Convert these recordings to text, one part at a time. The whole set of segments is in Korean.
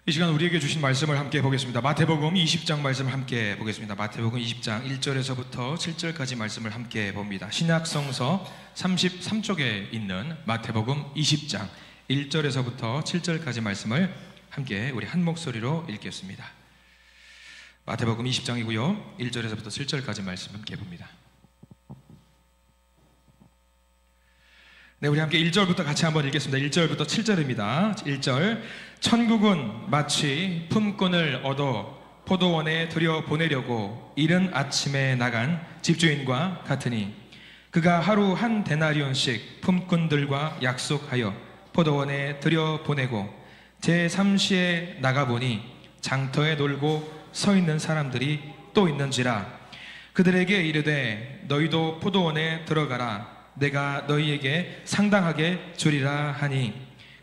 이 시간 우리에게 주신 말씀을 함께 보겠습니다. 마태복음 20장 말씀을 함께 보겠습니다. 마태복음 20장 1절에서부터 7절까지 말씀을 함께 봅니다. 신약성서 33쪽에 있는 마태복음 20장 1절에서부터 7절까지 말씀을 함께 우리 한 목소리로 읽겠습니다. 마태복음 20장이고요 1절에서부터 7절까지 말씀 함께 봅니다. 네, 우리 함께 1절부터 같이 한번 읽겠습니다. 1절부터 7절입니다. 1절. 천국은 마치 품꾼을 얻어 포도원에 들여보내려고 이른 아침에 나간 집주인과 같으니 그가 하루 한 데나리온씩 품꾼들과 약속하여 포도원에 들여보내고 제3시에 나가보니 장터에 놀고 서 있는 사람들이 또 있는지라. 그들에게 이르되 너희도 포도원에 들어가라. 내가 너희에게 상당하게 주리라 하니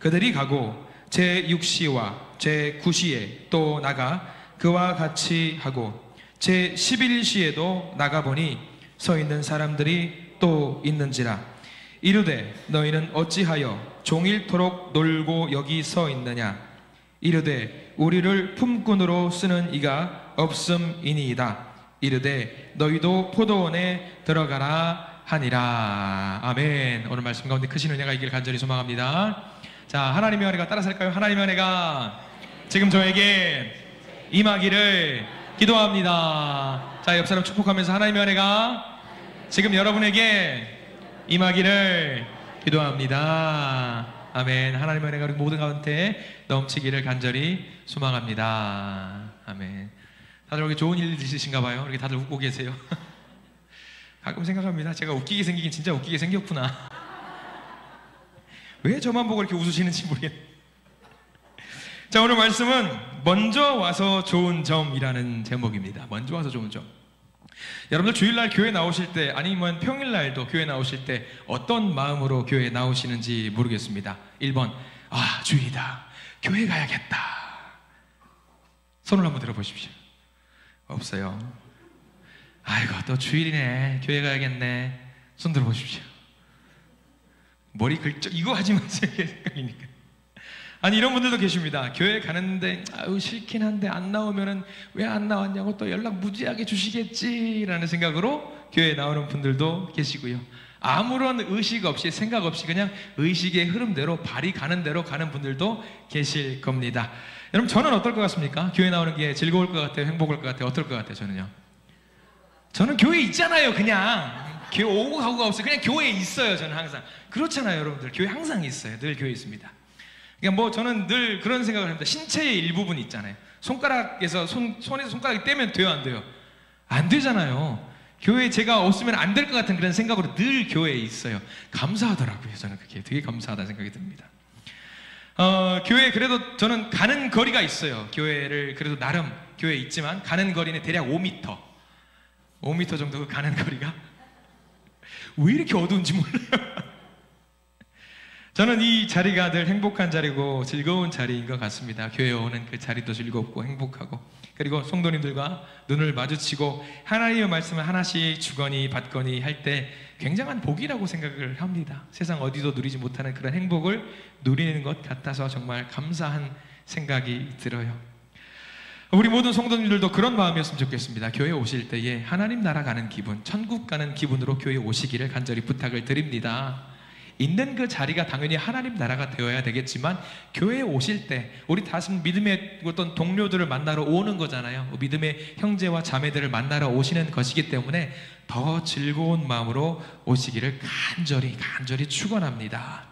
그들이 가고 제6시와 제9시에 또 나가 그와 같이 하고 제11시에도 나가보니 서 있는 사람들이 또 있는지라. 이르되 너희는 어찌하여 종일토록 놀고 여기 서 있느냐. 이르되 우리를 품꾼으로 쓰는 이가 없음이니이다. 이르되 너희도 포도원에 들어가라 하니라. 아멘. 오늘 말씀 가운데 크신 은혜가 있길 간절히 소망합니다. 자, 하나님의 은혜가 따라서 할까요? 하나님의 은혜가 지금 저에게 임하기를 기도합니다. 자, 옆 사람 축복하면서 하나님의 은혜가 지금 여러분에게 임하기를 기도합니다. 아멘. 하나님의 은혜가 우리 모든 가운데 넘치기를 간절히 소망합니다. 아멘. 다들 여기 좋은 일 있으신가 봐요. 이렇게 다들 웃고 계세요. 가끔 생각합니다. 제가 웃기게 생기긴 진짜 웃기게 생겼구나. 왜 저만 보고 이렇게 웃으시는지 모르겠네요. 자, 오늘 말씀은 먼저 와서 좋은 점이라는 제목입니다. 먼저 와서 좋은 점. 여러분들 주일날 교회 나오실 때 아니면 평일날도 교회 나오실 때 어떤 마음으로 교회에 나오시는지 모르겠습니다. 1번, 아, 주일이다. 교회 가야겠다. 손을 한번 들어보십시오. 없어요. 아이고, 또 주일이네. 교회 가야겠네. 손 들어보십시오. 머리 긁죠? 이거 하지 마세요. 헷갈리니까. 아니, 이런 분들도 계십니다. 교회 가는데 아유 싫긴 한데 안 나오면은 왜 안 나왔냐고 또 연락 무지하게 주시겠지라는 생각으로 교회에 나오는 분들도 계시고요. 아무런 의식 없이 생각 없이 그냥 의식의 흐름대로 발이 가는 대로 가는 분들도 계실 겁니다. 여러분, 저는 어떨 것 같습니까? 교회 나오는 게 즐거울 것 같아요? 행복할 것 같아요? 어떨 것 같아요? 저는 교회에 있잖아요. 그냥 교회 오고 가고가 없어요. 그냥 교회에 있어요. 저는 항상. 그렇잖아요, 여러분들. 교회 항상 있어요. 늘 교회에 있습니다. 그러니까 뭐 저는 늘 그런 생각을 합니다. 신체의 일부분이 있잖아요. 손가락에서 손에서 손가락이 떼면 돼요, 안 돼요? 안 되잖아요. 교회에 제가 없으면 안 될 것 같은 그런 생각으로 늘 교회에 있어요. 감사하더라고요. 저는 그게 되게 감사하다는 생각이 듭니다. 교회에 그래도 저는 가는 거리가 있어요. 교회를 그래도 나름 교회에 있지만 가는 거리는 대략 5m 정도 가는 거리가. 왜 이렇게 어두운지 몰라요. 저는 이 자리가 늘 행복한 자리고 즐거운 자리인 것 같습니다. 교회에 오는 그 자리도 즐겁고 행복하고, 그리고 성도님들과 눈을 마주치고 하나님의 말씀을 하나씩 주거니 받거니 할 때 굉장한 복이라고 생각을 합니다. 세상 어디도 누리지 못하는 그런 행복을 누리는 것 같아서 정말 감사한 생각이 들어요. 우리 모든 성도님들도 그런 마음이었으면 좋겠습니다. 교회에 오실 때에 하나님 나라 가는 기분, 천국 가는 기분으로 교회에 오시기를 간절히 부탁을 드립니다. 있는 그 자리가 당연히 하나님 나라가 되어야 되겠지만 교회에 오실 때 우리 다시 믿음의 어떤 동료들을 만나러 오는 거잖아요. 믿음의 형제와 자매들을 만나러 오시는 것이기 때문에 더 즐거운 마음으로 오시기를 간절히 축원합니다.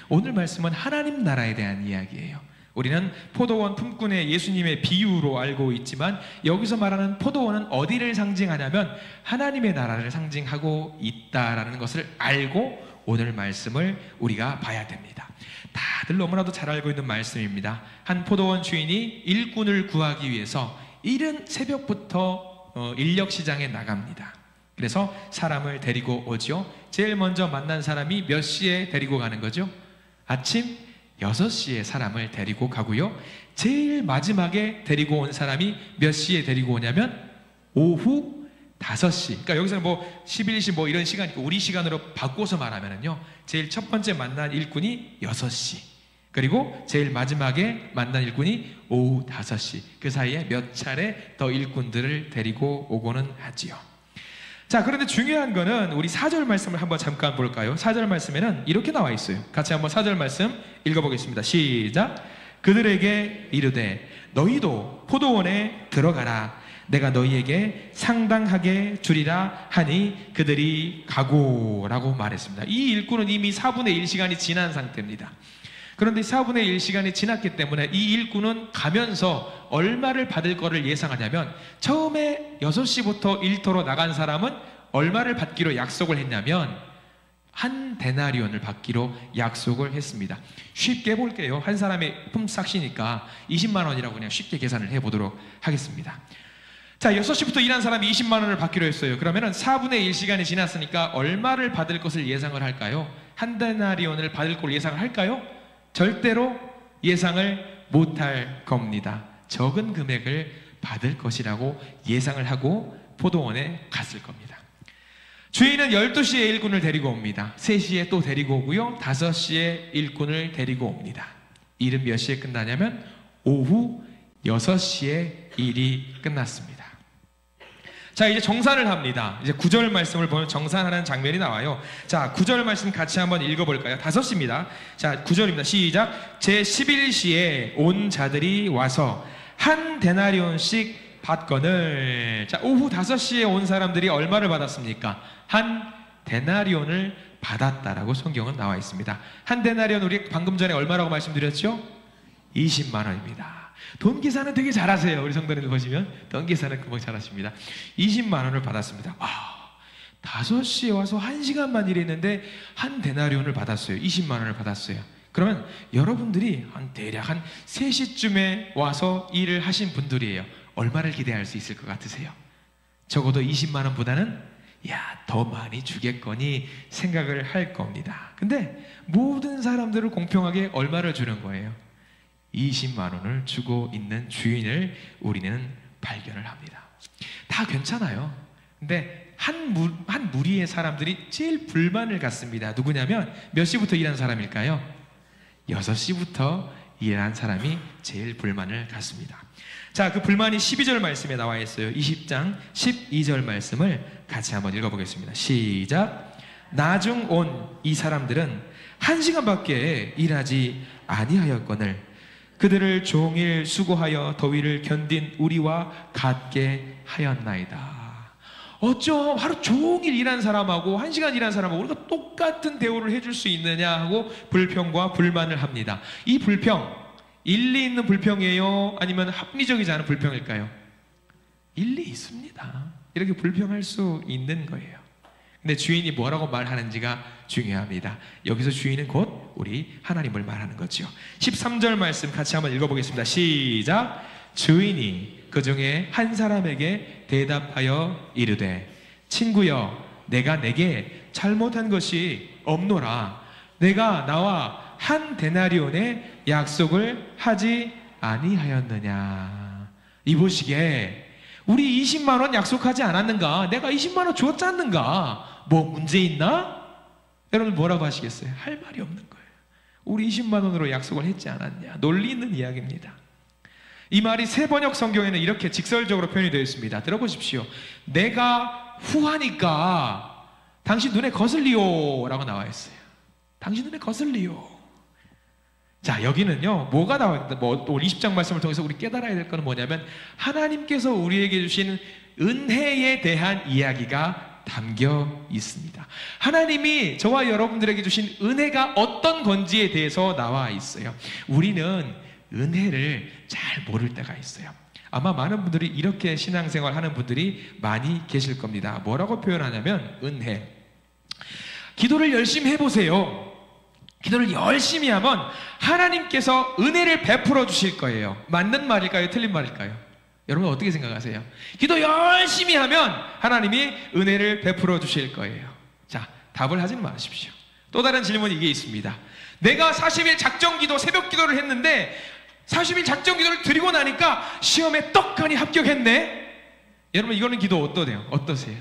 오늘 말씀은 하나님 나라에 대한 이야기예요. 우리는 포도원 품꾼의 예수님의 비유로 알고 있지만 여기서 말하는 포도원은 어디를 상징하냐면 하나님의 나라를 상징하고 있다라는 것을 알고 오늘 말씀을 우리가 봐야 됩니다. 다들 너무나도 잘 알고 있는 말씀입니다. 한 포도원 주인이 일꾼을 구하기 위해서 이른 새벽부터 인력시장에 나갑니다. 그래서 사람을 데리고 오죠. 제일 먼저 만난 사람이 몇 시에 데리고 가는 거죠? 아침 6시에 사람을 데리고 가고요. 제일 마지막에 데리고 온 사람이 몇 시에 데리고 오냐면 오후 5시. 그러니까 여기서는 뭐 11시 뭐 이런 시간이고 우리 시간으로 바꿔서 말하면은요, 제일 첫 번째 만난 일꾼이 6시, 그리고 제일 마지막에 만난 일꾼이 오후 5시. 그 사이에 몇 차례 더 일꾼들을 데리고 오고는 하지요. 자, 그런데 중요한 거는 우리 4절 말씀을 한번 잠깐 볼까요? 4절 말씀에는 이렇게 나와 있어요. 같이 한번 4절 말씀 읽어보겠습니다. 시작. 그들에게 이르되 너희도 포도원에 들어가라. 내가 너희에게 상당하게 주리라 하니 그들이 가고라고 말했습니다. 이 일꾼은 이미 4분의 1 시간이 지난 상태입니다. 그런데 4분의 1 시간이 지났기 때문에 이 일꾼은 가면서 얼마를 받을 거를 예상하냐면, 처음에 6시부터 일터로 나간 사람은 얼마를 받기로 약속을 했냐면 한 데나리온을 받기로 약속을 했습니다. 쉽게 볼게요. 한 사람의 품삯이니까 20만 원이라고 그냥 쉽게 계산을 해보도록 하겠습니다. 자, 6시부터 일한 사람이 20만 원을 받기로 했어요. 그러면은 4분의 1 시간이 지났으니까 얼마를 받을 것을 예상을 할까요? 한 데나리온을 받을 걸 예상을 할까요? 절대로 예상을 못할 겁니다. 적은 금액을 받을 것이라고 예상을 하고 포도원에 갔을 겁니다. 주인은 12시에 일꾼을 데리고 옵니다. 3시에 또 데리고 오고요. 5시에 일꾼을 데리고 옵니다. 일은 몇 시에 끝나냐면 오후 6시에 일이 끝났습니다. 자, 이제 정산을 합니다. 이제 9절 말씀을 보면 정산하는 장면이 나와요. 자, 9절 말씀 같이 한번 읽어볼까요? 5시입니다. 자, 9절입니다. 시작. 제11시에 온 자들이 와서 한 데나리온씩 받거늘. 자, 오후 5시에 온 사람들이 얼마를 받았습니까? 한 데나리온을 받았다라고 성경은 나와 있습니다. 한 데나리온, 우리 방금 전에 얼마라고 말씀드렸죠? 20만 원입니다. 돈 계산은 되게 잘하세요. 우리 성도님들 보시면 돈 계산은 금방 잘하십니다. 20만 원을 받았습니다. 5시에 와서 1시간만 일했는데 한 데나리온을 받았어요. 20만 원을 받았어요. 그러면 여러분들이 대략 한 3시쯤에 와서 일을 하신 분들이에요. 얼마를 기대할 수 있을 것 같으세요? 적어도 20만 원보다는 더 많이 주겠거니 생각을 할 겁니다. 근데 모든 사람들을 공평하게 얼마를 주는 거예요? 20만 원을 주고 있는 주인을 우리는 발견을 합니다. 다 괜찮아요. 근데 한 무리의 사람들이 제일 불만을 갖습니다. 누구냐면 몇 시부터 일한 사람일까요? 6시부터 일한 사람이 제일 불만을 갖습니다. 자, 그 불만이 12절 말씀에 나와 있어요. 20장 12절 말씀을 같이 한번 읽어보겠습니다. 시작. 나중 온 이 사람들은 1시간밖에 일하지 아니하였거늘 그들을 종일 수고하여 더위를 견딘 우리와 같게 하였나이다. 어쩜 하루 종일 일한 사람하고 1시간 일한 사람하고 우리가 똑같은 대우를 해줄 수 있느냐 하고 불평과 불만을 합니다. 이 불평, 일리 있는 불평이에요? 아니면 합리적이지 않은 불평일까요? 일리 있습니다. 이렇게 불평할 수 있는 거예요. 근데 주인이 뭐라고 말하는지가 중요합니다. 여기서 주인은 곧 우리 하나님을 말하는 거죠. 13절 말씀 같이 한번 읽어보겠습니다. 시작. 주인이 그 중에 한 사람에게 대답하여 이르되 친구여, 내가 내게 잘못한 것이 없노라. 내가 나와 한 데나리온의 약속을 하지 아니하였느냐. 이보시게, 우리 20만 원 약속하지 않았는가? 내가 20만 원 주었지 않는가? 뭐 문제 있나? 여러분 뭐라고 하시겠어요? 할 말이 없는 거예요. 우리 20만 원으로 약속을 했지 않았냐? 논리 있는 이야기입니다. 이 말이 새 번역 성경에는 이렇게 직설적으로 표현이 되어 있습니다. 들어보십시오. 내가 후하니까 당신 눈에 거슬리오 라고 나와 있어요. 당신 눈에 거슬리오. 자, 여기는요, 뭐가 나와 있다? 뭐, 또 20장 말씀을 통해서 우리 깨달아야 될 것은 뭐냐면, 하나님께서 우리에게 주신 은혜에 대한 이야기가 담겨 있습니다. 하나님이 저와 여러분들에게 주신 은혜가 어떤 건지에 대해서 나와 있어요. 우리는 은혜를 잘 모를 때가 있어요. 아마 많은 분들이 이렇게 신앙생활 하는 분들이 많이 계실 겁니다. 뭐라고 표현하냐면, 은혜. 기도를 열심히 해보세요. 기도를 열심히 하면 하나님께서 은혜를 베풀어 주실 거예요. 맞는 말일까요? 틀린 말일까요? 여러분 어떻게 생각하세요? 기도 열심히 하면 하나님이 은혜를 베풀어 주실 거예요. 자, 답을 하지는 마십시오. 또 다른 질문이 이게 있습니다. 내가 40일 작정기도, 새벽 기도를 했는데 40일 작정기도를 드리고 나니까 시험에 떡하니 합격했네? 여러분 이거는 기도 어떠세요? 어떠세요?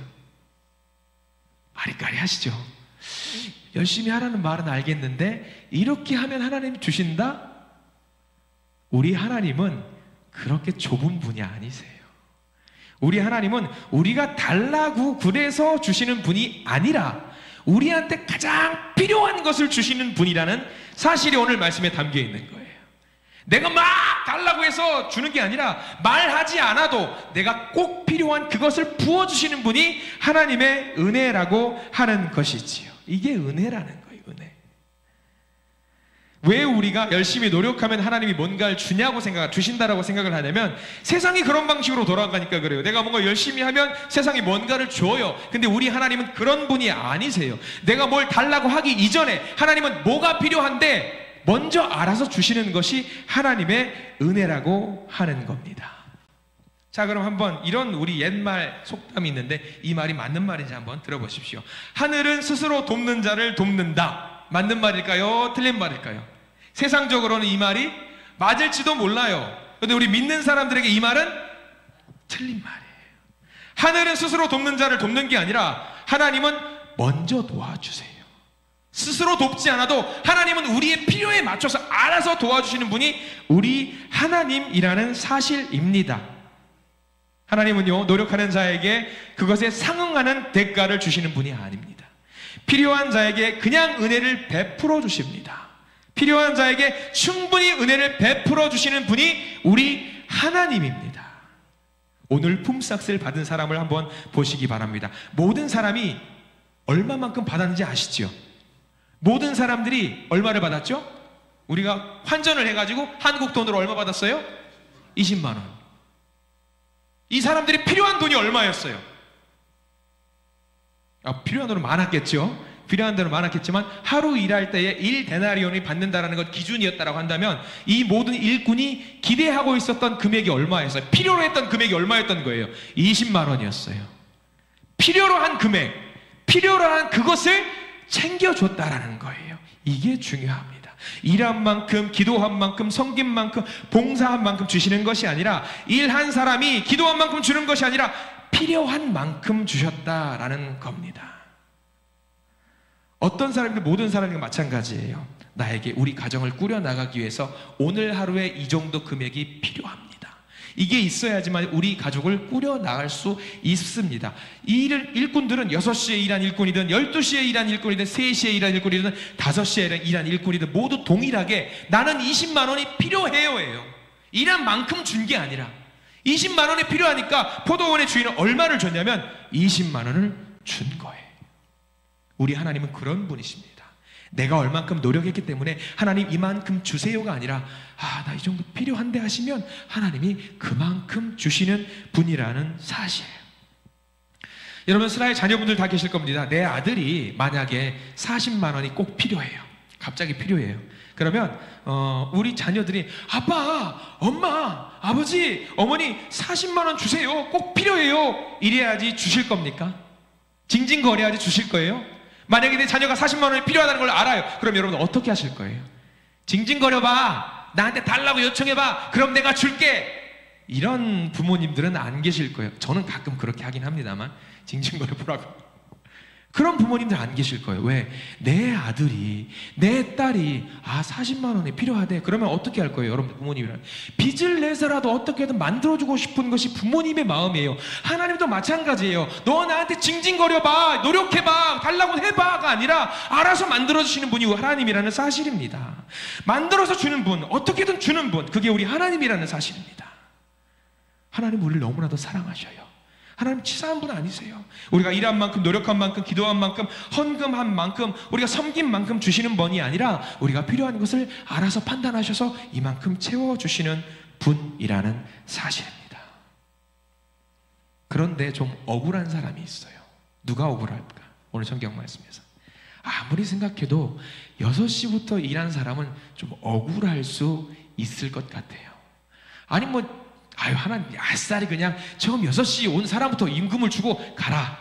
아리까리 하시죠? 열심히 하라는 말은 알겠는데 이렇게 하면 하나님이 주신다? 우리 하나님은 그렇게 좁은 분이 아니세요. 우리 하나님은 우리가 달라고 그래서 주시는 분이 아니라 우리한테 가장 필요한 것을 주시는 분이라는 사실이 오늘 말씀에 담겨 있는 거예요. 내가 막 달라고 해서 주는 게 아니라 말하지 않아도 내가 꼭 필요한 그것을 부어주시는 분이 하나님의 은혜라고 하는 것이지요. 이게 은혜라는 거예요. 은혜. 왜 우리가 열심히 노력하면 하나님이 뭔가를 주신다라고 생각을 하냐면 세상이 그런 방식으로 돌아가니까 그래요. 내가 뭔가 열심히 하면 세상이 뭔가를 줘요. 근데 우리 하나님은 그런 분이 아니세요. 내가 뭘 달라고 하기 이전에 하나님은 뭐가 필요한데 먼저 알아서 주시는 것이 하나님의 은혜라고 하는 겁니다. 자, 그럼 한번 이런 우리 옛말 속담이 있는데 이 말이 맞는 말인지 한번 들어보십시오. 하늘은 스스로 돕는 자를 돕는다. 맞는 말일까요? 틀린 말일까요? 세상적으로는 이 말이 맞을지도 몰라요. 그런데 우리 믿는 사람들에게 이 말은 틀린 말이에요. 하늘은 스스로 돕는 자를 돕는 게 아니라 하나님은 먼저 도와주세요. 스스로 돕지 않아도 하나님은 우리의 필요에 맞춰서 알아서 도와주시는 분이 우리 하나님이라는 사실입니다. 하나님은요, 노력하는 자에게 그것에 상응하는 대가를 주시는 분이 아닙니다. 필요한 자에게 그냥 은혜를 베풀어 주십니다. 필요한 자에게 충분히 은혜를 베풀어 주시는 분이 우리 하나님입니다. 오늘 품삯을 받은 사람을 한번 보시기 바랍니다. 모든 사람이 얼마만큼 받았는지 아시죠? 모든 사람들이 얼마를 받았죠? 우리가 환전을 해가지고 한국 돈으로 얼마 받았어요? 20만 원. 이 사람들이 필요한 돈이 얼마였어요? 필요한 돈은 많았겠죠? 필요한 돈은 많았겠지만 하루 일할 때에 1데나리온이 받는다는 것 기준이었다고 한다면 이 모든 일꾼이 기대하고 있었던 금액이 얼마였어요? 필요로 했던 금액이 얼마였던 거예요? 20만 원이었어요. 필요로 한 금액, 필요로 한 그것을 챙겨줬다라는 거예요. 이게 중요합니다. 일한 만큼, 기도한 만큼, 섬긴 만큼, 봉사한 만큼 주시는 것이 아니라 일한 사람이 기도한 만큼 주는 것이 아니라 필요한 만큼 주셨다라는 겁니다. 어떤 사람들, 모든 사람이 마찬가지예요. 나에게 우리 가정을 꾸려나가기 위해서 오늘 하루에 이 정도 금액이 필요합니다. 이게 있어야지만 우리 가족을 꾸려나갈 수 있습니다. 일꾼들은 6시에 일한 일꾼이든 12시에 일한 일꾼이든 3시에 일한 일꾼이든 5시에 일한 일꾼이든 모두 동일하게 나는 20만 원이 필요해요 예요. 일한 만큼 준 게 아니라 20만 원이 필요하니까 포도원의 주인은 얼마를 줬냐면 20만 원을 준 거예요. 우리 하나님은 그런 분이십니다. 내가 얼만큼 노력했기 때문에 하나님 이만큼 주세요가 아니라 나 이 정도 필요한데 하시면 하나님이 그만큼 주시는 분이라는 사실. 여러분 슬라의 자녀분들 다 계실 겁니다. 내 아들이 만약에 40만 원이 꼭 필요해요. 갑자기 필요해요. 그러면 우리 자녀들이 아빠, 엄마, 아버지, 어머니 40만 원 주세요. 꼭 필요해요. 이래야지 주실 겁니까? 징징거려야지 주실 거예요? 만약에 내 자녀가 40만 원이 필요하다는 걸 알아요. 그럼 여러분 어떻게 하실 거예요? 징징거려봐. 나한테 달라고 요청해봐. 그럼 내가 줄게. 이런 부모님들은 안 계실 거예요. 저는 가끔 그렇게 하긴 합니다만 징징거려보라고. 그런 부모님들 안 계실 거예요. 왜? 내 아들이, 내 딸이 40만 원이 필요하대. 그러면 어떻게 할 거예요? 여러분 부모님이랑 빚을 내서라도 어떻게든 만들어주고 싶은 것이 부모님의 마음이에요. 하나님도 마찬가지예요. 너 나한테 징징거려봐, 노력해봐, 달라고 해봐가 아니라 알아서 만들어주시는 분이 하나님이라는 사실입니다. 만들어서 주는 분, 어떻게든 주는 분, 그게 우리 하나님이라는 사실입니다. 하나님 우리를 너무나도 사랑하셔요. 하나님 치사한 분 아니세요. 우리가 일한 만큼, 노력한 만큼, 기도한 만큼, 헌금한 만큼, 우리가 섬긴 만큼 주시는 분이 아니라 우리가 필요한 것을 알아서 판단하셔서 이만큼 채워주시는 분이라는 사실입니다. 그런데 좀 억울한 사람이 있어요. 누가 억울할까? 오늘 성경 말씀에서 아무리 생각해도 6시부터 일한 사람은 좀 억울할 수 있을 것 같아요. 아니 하나님 아싸리 그냥 처음 6시 온 사람부터 임금을 주고 가라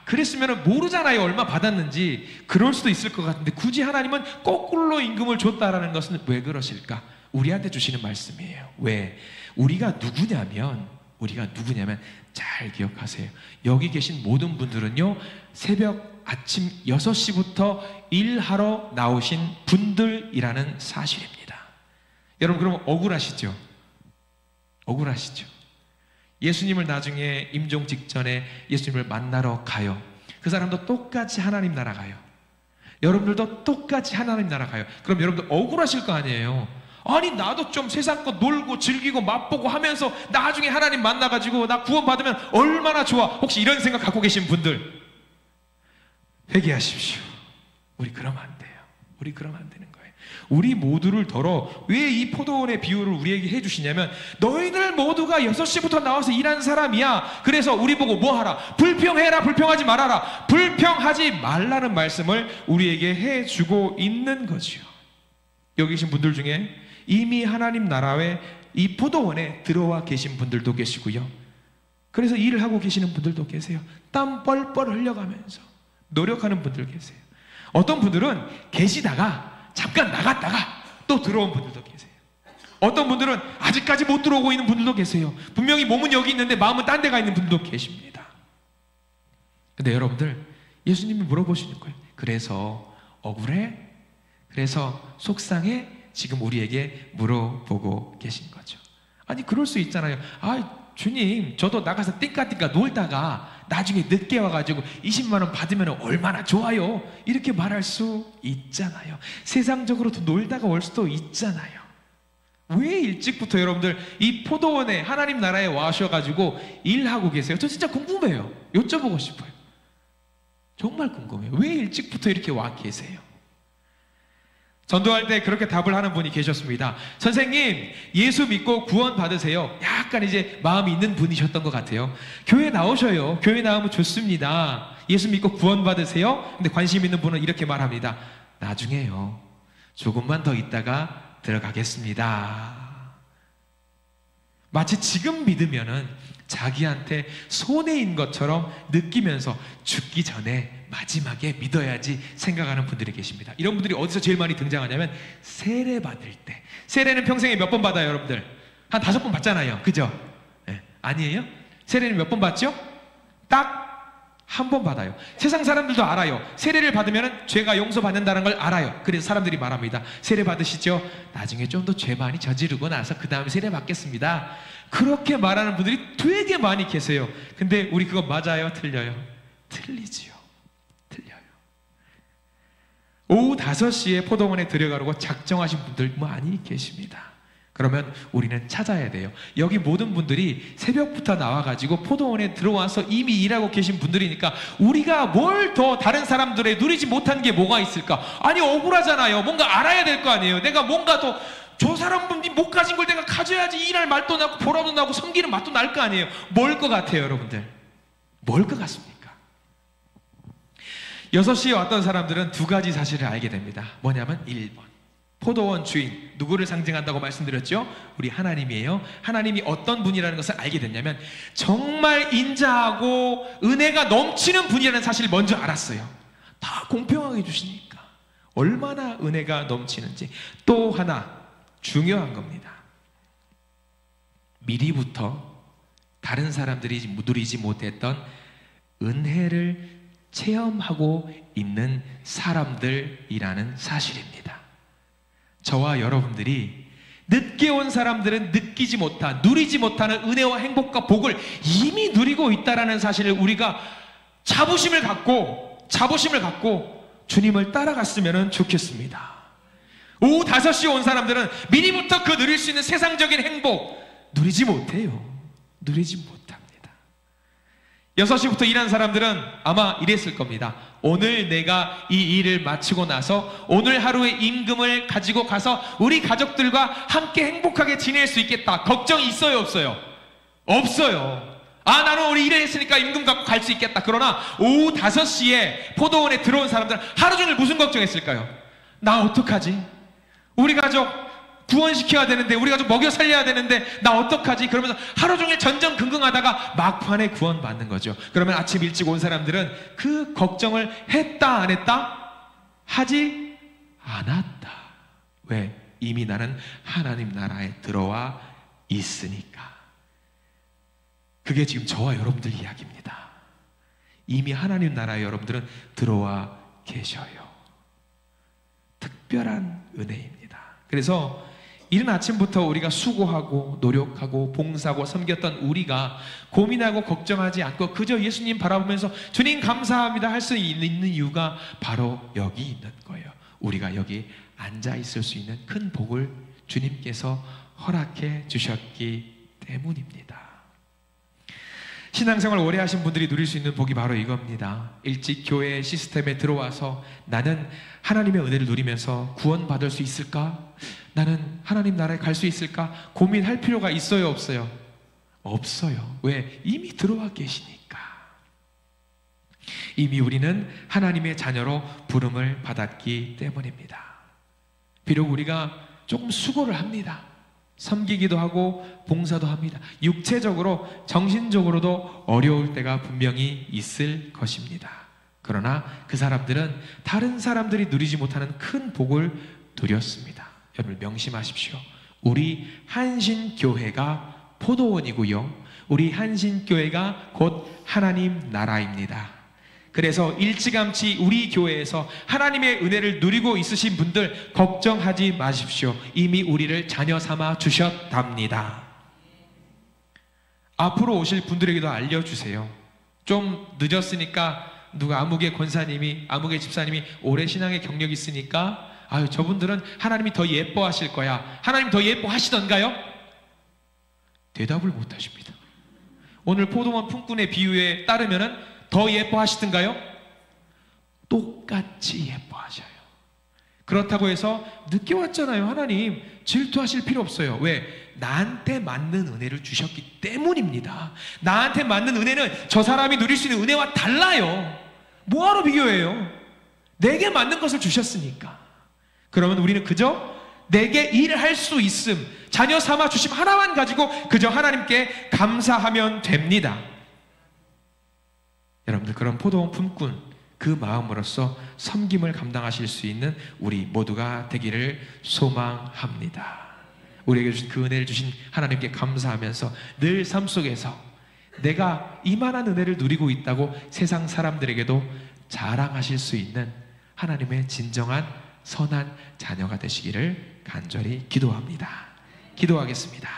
그랬으면 모르잖아요. 얼마 받았는지. 그럴 수도 있을 것 같은데 굳이 하나님은 거꾸로 임금을 줬다라는 것은 왜 그러실까? 우리한테 주시는 말씀이에요. 왜? 우리가 누구냐면 잘 기억하세요. 여기 계신 모든 분들은요 새벽 아침 6시부터 일하러 나오신 분들이라는 사실입니다. 여러분, 그럼 억울하시죠? 억울하시죠? 예수님을 나중에 임종 직전에 예수님을 만나러 가요. 그 사람도 똑같이 하나님 나라 가요. 여러분들도 똑같이 하나님 나라 가요. 그럼 여러분들 억울하실 거 아니에요? 아니, 나도 좀 세상 거 놀고 즐기고 맛보고 하면서 나중에 하나님 만나가지고 나 구원받으면 얼마나 좋아. 혹시 이런 생각 갖고 계신 분들 회개하십시오. 우리 그러면 안 돼요. 우리 그러면 안 되는 거예요. 우리 모두를 덜어 왜 이 포도원의 비유를 우리에게 해주시냐면, 너희들 모두가 6시부터 나와서 일하는 사람이야. 그래서 우리 보고 뭐 하라? 불평해라. 불평하지 말아라. 불평하지 말라는 말씀을 우리에게 해주고 있는 거죠. 여기 계신 분들 중에 이미 하나님 나라의 이 포도원에 들어와 계신 분들도 계시고요. 그래서 일을 하고 계시는 분들도 계세요. 땀 뻘뻘 흘려가면서 노력하는 분들 계세요. 어떤 분들은 계시다가 잠깐 나갔다가 또 들어온 분들도 계세요. 어떤 분들은 아직까지 못 들어오고 있는 분들도 계세요. 분명히 몸은 여기 있는데 마음은 딴 데 가 있는 분들도 계십니다. 근데 여러분들, 예수님이 물어보시는 거예요. 그래서 억울해? 그래서 속상해? 지금 우리에게 물어보고 계신 거죠. 아니, 그럴 수 있잖아요. 아, 주님, 저도 나가서 띵까띵까 놀다가 나중에 늦게 와가지고 20만 원 받으면 얼마나 좋아요. 이렇게 말할 수 있잖아요. 세상적으로도 놀다가 올 수도 있잖아요. 왜 일찍부터 여러분들 이 포도원에 하나님 나라에 와셔가지고 일하고 계세요? 저 진짜 궁금해요. 여쭤보고 싶어요. 정말 궁금해요. 왜 일찍부터 이렇게 와 계세요? 전도할 때 그렇게 답을 하는 분이 계셨습니다. 선생님, 예수 믿고 구원 받으세요. 약간 이제 마음이 있는 분이셨던 것 같아요. 교회 나오셔요. 교회 나오면 좋습니다. 예수 믿고 구원 받으세요. 근데 관심 있는 분은 이렇게 말합니다. 나중에요. 조금만 더 있다가 들어가겠습니다. 마치 지금 믿으면은 자기한테 손해인 것처럼 느끼면서 죽기 전에 마지막에 믿어야지 생각하는 분들이 계십니다. 이런 분들이 어디서 제일 많이 등장하냐면 세례 받을 때. 세례는 평생에 몇 번 받아요, 여러분들? 한 5번 받잖아요. 그죠? 네. 아니에요? 세례는 몇 번 받죠? 딱 한 번 받아요. 세상 사람들도 알아요. 세례를 받으면 죄가 용서받는다는 걸 알아요. 그래서 사람들이 말합니다. 세례 받으시죠? 나중에 좀 더 죄 많이 저지르고 나서 그 다음에 세례 받겠습니다. 그렇게 말하는 분들이 되게 많이 계세요. 근데 우리 그거 맞아요? 틀려요? 틀리지요. 틀려요. 오후 5시에 포도원에 들어가려고 작정하신 분들 많이 계십니다. 그러면 우리는 찾아야 돼요. 여기 모든 분들이 새벽부터 나와가지고 포도원에 들어와서 이미 일하고 계신 분들이니까 우리가 뭘 더 다른 사람들의 누리지 못한 게 뭐가 있을까? 아니, 억울하잖아요. 뭔가 알아야 될 거 아니에요. 내가 뭔가 더 저 사람분이 못 가진 걸 내가 가져야지 일할 맛도 나고 보람도 나고 섬기는 맛도 날 거 아니에요. 뭘 것 같아요, 여러분들? 뭘 것 같습니까? 6시에 왔던 사람들은 두 가지 사실을 알게 됩니다. 뭐냐면 1번, 포도원 주인, 누구를 상징한다고 말씀드렸죠? 우리 하나님이에요. 하나님이 어떤 분이라는 것을 알게 됐냐면 정말 인자하고 은혜가 넘치는 분이라는 사실을 먼저 알았어요. 다 공평하게 주시니까 얼마나 은혜가 넘치는지. 또 하나 중요한 겁니다. 미리부터 다른 사람들이 누리지 못했던 은혜를 체험하고 있는 사람들이라는 사실입니다. 저와 여러분들이 늦게 온 사람들은 느끼지 못한, 누리지 못하는 은혜와 행복과 복을 이미 누리고 있다는 사실을 우리가 자부심을 갖고 주님을 따라갔으면 좋겠습니다. 오후 5시에 온 사람들은 미리부터 그 누릴 수 있는 세상적인 행복 누리지 못해요. 누리지 못합니다. 6시부터 일한 사람들은 아마 이랬을 겁니다. 오늘 내가 이 일을 마치고 나서 오늘 하루의 임금을 가지고 가서 우리 가족들과 함께 행복하게 지낼 수 있겠다. 걱정이 있어요, 없어요? 없어요. 아, 나는 우리 일을 했으니까 임금 갖고 갈 수 있겠다. 그러나 오후 5시에 포도원에 들어온 사람들은 하루 종일 무슨 걱정했을까요? 나 어떡하지? 우리 가족 구원시켜야 되는데, 우리 가족 먹여 살려야 되는데 나 어떡하지? 그러면서 하루 종일 전전긍긍하다가 막판에 구원받는 거죠. 그러면 아침 일찍 온 사람들은 그 걱정을 했다 안 했다? 하지 않았다. 왜? 이미 나는 하나님 나라에 들어와 있으니까. 그게 지금 저와 여러분들 이야기입니다. 이미 하나님 나라에 여러분들은 들어와 계셔요. 특별한 은혜입니다. 그래서 이른 아침부터 우리가 수고하고 노력하고 봉사하고 섬겼던 우리가 고민하고 걱정하지 않고 그저 예수님 바라보면서 주님 감사합니다 할 수 있는 이유가 바로 여기 있는 거예요. 우리가 여기 앉아 있을 수 있는 큰 복을 주님께서 허락해 주셨기 때문입니다. 신앙생활 오래 하신 분들이 누릴 수 있는 복이 바로 이겁니다. 일찍 교회 시스템에 들어와서 나는 하나님의 은혜를 누리면서 구원받을 수 있을까? 나는 하나님 나라에 갈 수 있을까? 고민할 필요가 있어요, 없어요? 없어요. 왜? 이미 들어와 계시니까. 이미 우리는 하나님의 자녀로 부름을 받았기 때문입니다. 비록 우리가 조금 수고를 합니다. 섬기기도 하고 봉사도 합니다. 육체적으로 정신적으로도 어려울 때가 분명히 있을 것입니다. 그러나 그 사람들은 다른 사람들이 누리지 못하는 큰 복을 누렸습니다. 여러분 명심하십시오. 우리 한신교회가 포도원이고요, 우리 한신교회가 곧 하나님 나라입니다. 그래서 일찌감치 우리 교회에서 하나님의 은혜를 누리고 있으신 분들 걱정하지 마십시오. 이미 우리를 자녀 삼아 주셨답니다. 앞으로 오실 분들에게도 알려주세요. 좀 늦었으니까 누가 아무개 권사님이, 아무개 집사님이 오래 신앙의 경력이 있으니까 아유 저분들은 하나님이 더 예뻐하실 거야, 하나님 더 예뻐하시던가요? 대답을 못하십니다. 오늘 포도원 품꾼의 비유에 따르면은 더 예뻐하시던가요? 똑같이 예뻐하셔요. 그렇다고 해서 늦게 왔잖아요. 하나님 질투하실 필요 없어요. 왜? 나한테 맞는 은혜를 주셨기 때문입니다. 나한테 맞는 은혜는 저 사람이 누릴 수 있는 은혜와 달라요. 뭐하러 비교해요? 내게 맞는 것을 주셨으니까. 그러면 우리는 그저 내게 일할 수 있음, 자녀 삼아 주심 하나만 가지고 그저 하나님께 감사하면 됩니다. 여러분들 그런 포도원 품꾼 그 마음으로써 섬김을 감당하실 수 있는 우리 모두가 되기를 소망합니다. 우리에게 주신 그 은혜를 주신 하나님께 감사하면서 늘 삶 속에서 내가 이만한 은혜를 누리고 있다고 세상 사람들에게도 자랑하실 수 있는 하나님의 진정한 선한 자녀가 되시기를 간절히 기도합니다. 기도하겠습니다.